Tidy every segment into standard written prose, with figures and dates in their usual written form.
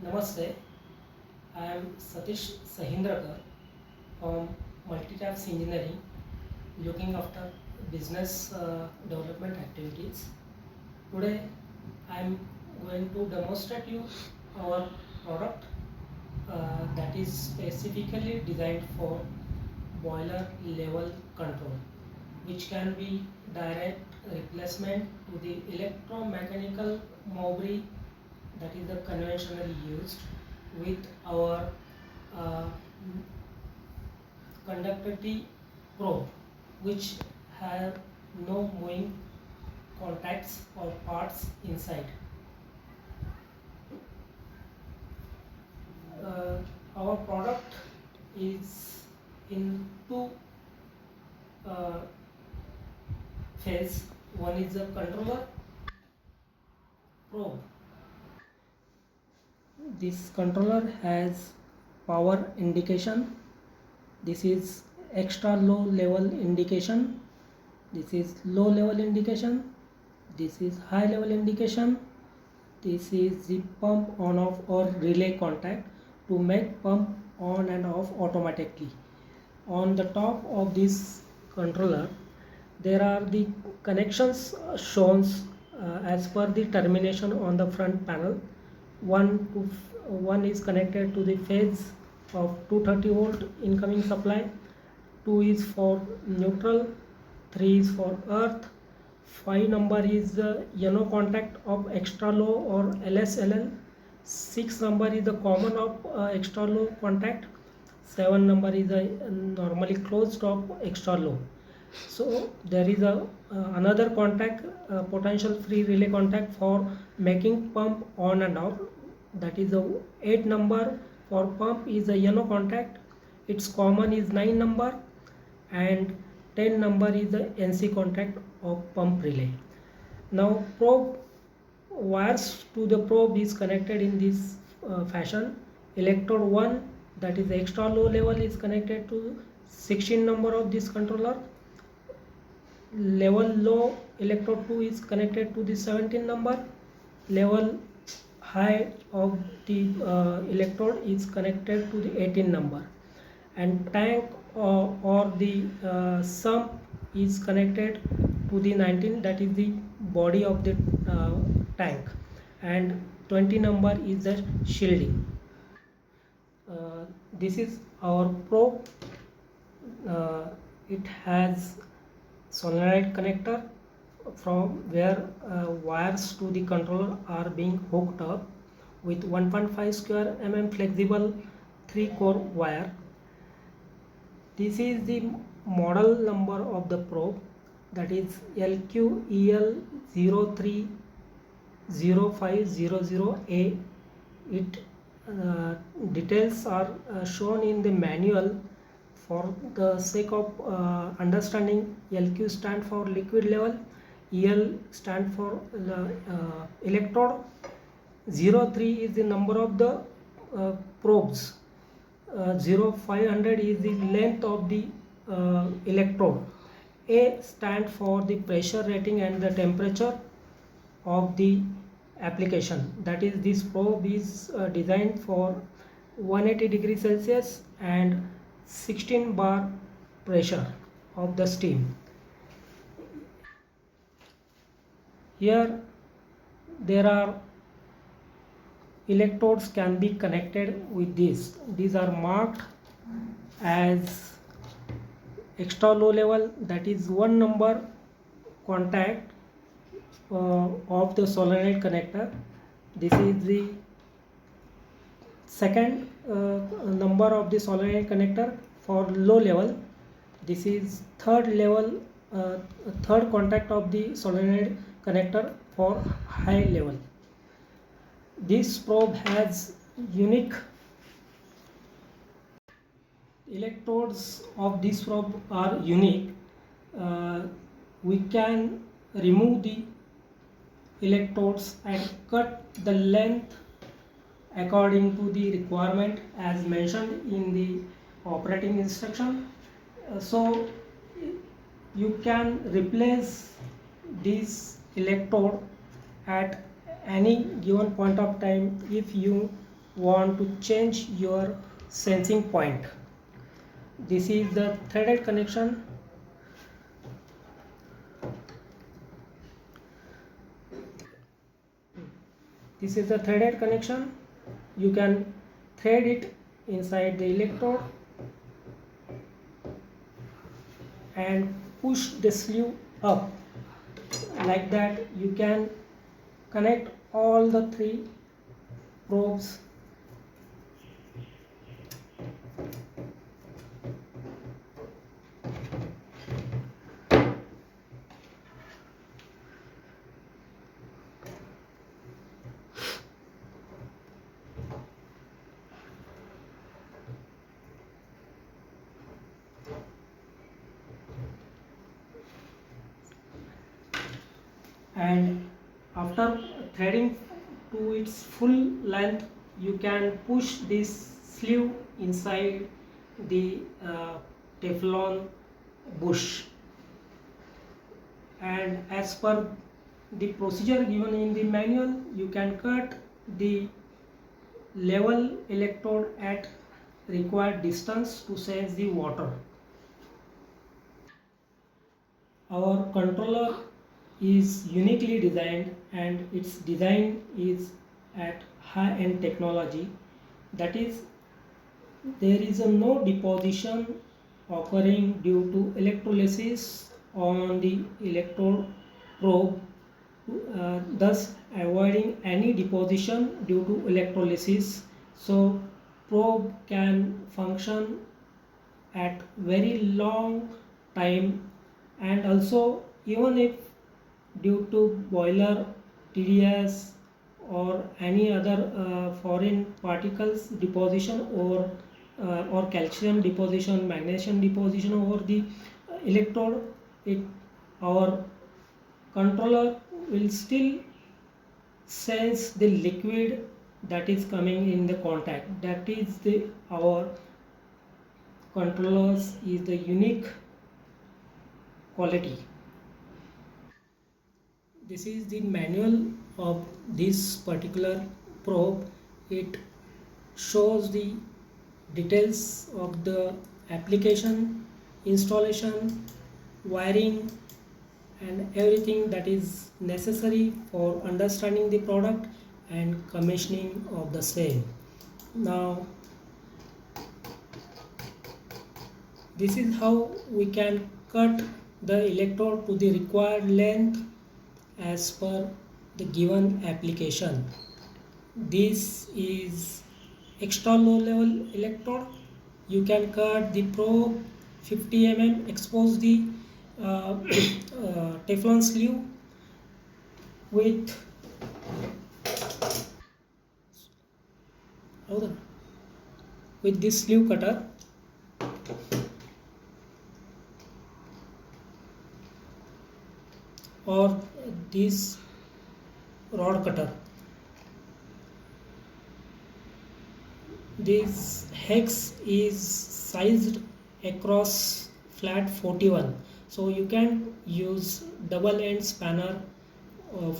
Namaste, I am Satish Sahindrakar from Multitaps Engineering, looking after business development activities. Today I am going to demonstrate you our product that is specifically designed for boiler level control, which can be direct replacement to the electromechanical Mowbray that is the conventionally used with our uh, conductivity probe, which have no moving contacts or parts inside. Our product is in two uh, phase. One is the controller probe. This controller has power indication. This is extra low level indication. This is low level indication. This is high level indication. This is the pump on off or relay contact to make pump on and off automatically. On the top of this controller there are the connections shown as per the termination on the front panel. One is connected to the phase of 230 volt incoming supply, 2 is for neutral, 3 is for earth, 5 number is the NO contact of extra low or LSLL, 6 number is the common of extra low contact, 7 number is a normally closed of extra low. So there is a another contact, potential free relay contact for making pump on and off, that is a 8 number for pump is a NO contact, its common is 9 number, and 10 number is the NC contact of pump relay. Now probe wires to the probe is connected in this fashion. Electrode 1, that is the extra low level, is connected to 16 number of this controller. Level low electrode 2 is connected to the 17 number. Level high of the electrode is connected to the 18 number, and tank or the sump is connected to the 19, that is the body of the tank, and 20 number is the shielding. This is our probe. It has solenoid connector from where wires to the controller are being hooked up with 1.5 square mm flexible 3 core wire. This is the model number of the probe, that is LQEL030500A. It details are shown in the manual. For the sake of understanding, LQ stand for liquid level, EL stand for electrode, 03 is the number of the probes, 0500 is the length of the electrode, A stand for the pressure rating and the temperature of the application, that is this probe is designed for 180 degrees Celsius and 16 bar pressure of the steam. Here there are electrodes can be connected with this. These are marked as extra low level, that is 1 number contact of the solenoid connector. This is the second number of the solenoid connector for low level. This is third level, third contact of the solenoid connector for high level. This probe has unique electrodes of this probe are unique. We can remove the electrodes and cut the length according to the requirement as mentioned in the operating instruction. So you can replace this electrode at any given point of time if you want to change your sensing point. This is the threaded connection. This is the threaded connection. You can thread it inside the electrode and push the sleeve up. Like that you can connect all the three probes. And after threading to its full length, you can push this sleeve inside the Teflon bush, and as per the procedure given in the manual, you can cut the level electrode at required distance to sense the water. Our controller is uniquely designed, and its design is at high-end technology. That is, there is no deposition occurring due to electrolysis on the electrode probe, thus avoiding any deposition due to electrolysis. So probe can function at very long time, and also even if due to boiler TDS or any other foreign particles deposition, or calcium deposition, magnesium deposition over the electrode, our controller will still sense the liquid that is coming in the contact. That is our controllers is the unique quality. This is the manual of this particular probe. It shows the details of the application, installation, wiring, and everything that is necessary for understanding the product and commissioning of the same. Now, this is how we can cut the electrode to the required length as per the given application. This is extra low level electrode. You can cut the probe 50 mm, expose the Teflon sleeve with this sleeve cutter, or this rod cutter. This hex is sized across flat 41, so you can use double end spanner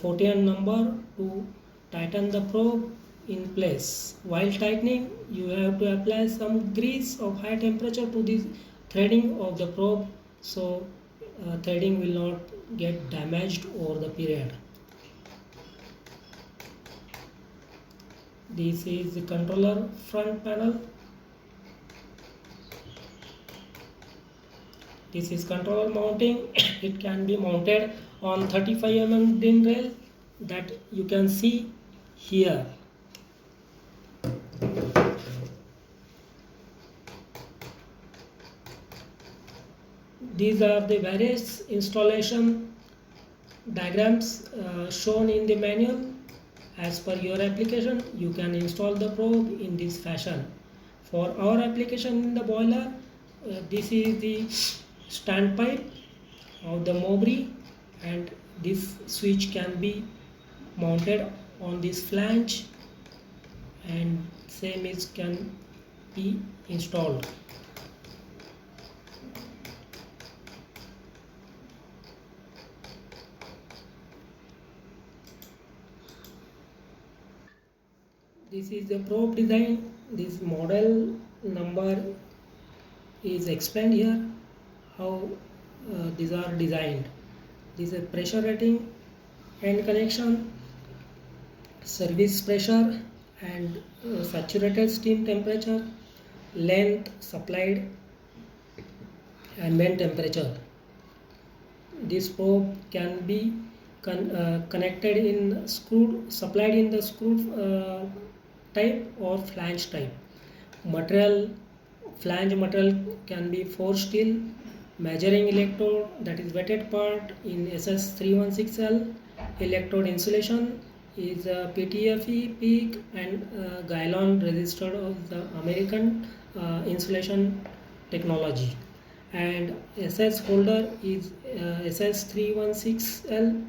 41 number to tighten the probe in place. While tightening, you have to apply some grease of high temperature to the threading of the probe, so threading will not get damaged over the period. This is the controller front panel. This is controller mounting. It can be mounted on 35 mm DIN rail that you can see here. These are the various installation diagrams shown in the manual. As per your application, you can install the probe in this fashion. For our application in the boiler, this is the standpipe of the Mowbray, and this switch can be mounted on this flange, and same is can be installed. This is the probe design. This model number is explained here, how these are designed. This is pressure rating, end connection, service pressure, and saturated steam temperature, length, supplied ambient temperature. This probe can be connected in supplied in the screwed type or flange type. Flange material can be forged steel. Measuring electrode, that is wetted part in SS316L. Electrode insulation is PTFE PEEK and Guylon resistor of the American insulation technology. And SS holder is SS316L.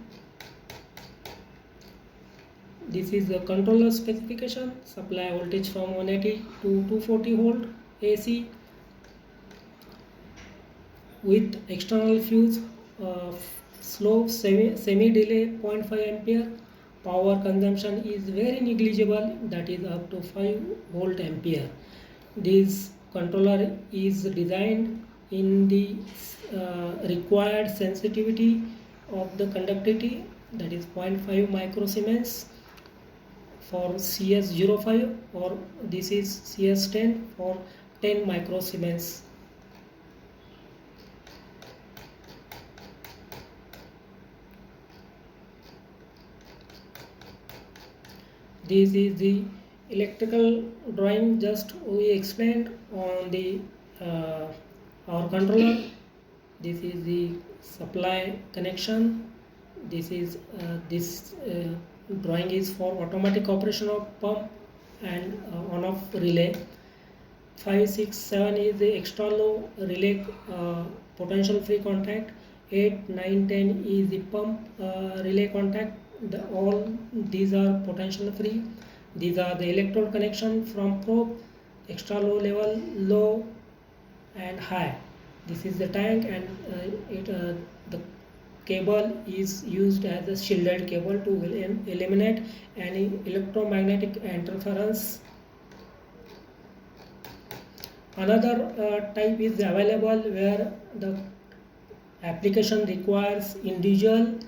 This is the controller specification. Supply voltage from 180 to 240 volt AC with external fuse, slope semi delay 0.5 ampere. Power consumption is very negligible, that is up to 5 volt ampere. This controller is designed in the required sensitivity of the conductivity, that is 0.5 microsiemens for CS05, or this is CS10 for 10 microsiemens. This is the electrical drawing just we explained on the our controller. This is the supply connection. This is drawing is for automatic operation of pump and on-off relay. 5, 6, 7 is the extra low relay potential free contact. 8, 9, 10 is the pump relay contact. All these are potential free. These are the electrode connection from probe, extra low level, low and high. This is the tank, and the cable is used as a shielded cable to eliminate any electromagnetic interference. Another type is available where the application requires individual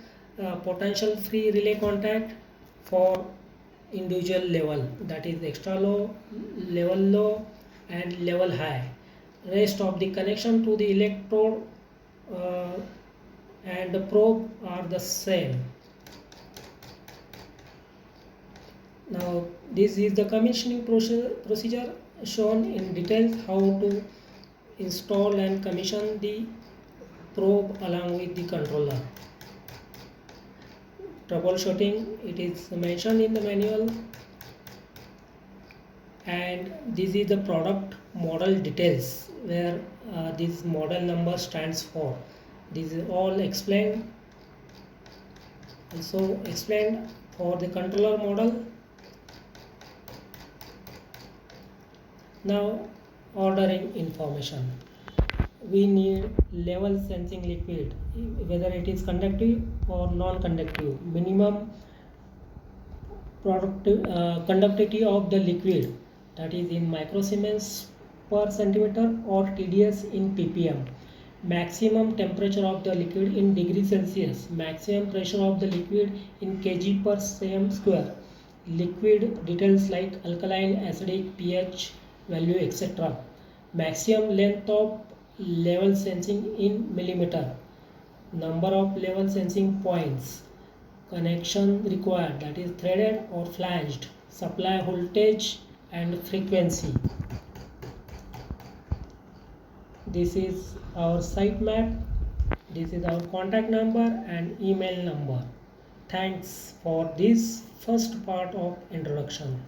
potential free relay contact for individual level, that is extra low, level low and level high. Rest of the connection to the electrode and the probe are the same. Now this is the commissioning procedure shown in detail, how to install and commission the probe along with the controller. Troubleshooting, it is mentioned in the manual, and this is the product model details where this model number stands for. This is all explained, also explained for the controller model. Now ordering information. We need level sensing liquid, whether it is conductive or non-conductive. Minimum conductivity of the liquid, that is in microsiemens per centimeter or TDS in ppm. Maximum temperature of the liquid in degree Celsius. Maximum pressure of the liquid in kg per cm square. Liquid details like alkaline, acidic, pH value, etc. Maximum length of level sensing in millimeter. Number of level sensing points. Connection required, that is threaded or flanged. Supply voltage and frequency. This is our site map. This is our contact number and email number. Thanks for this first part of introduction.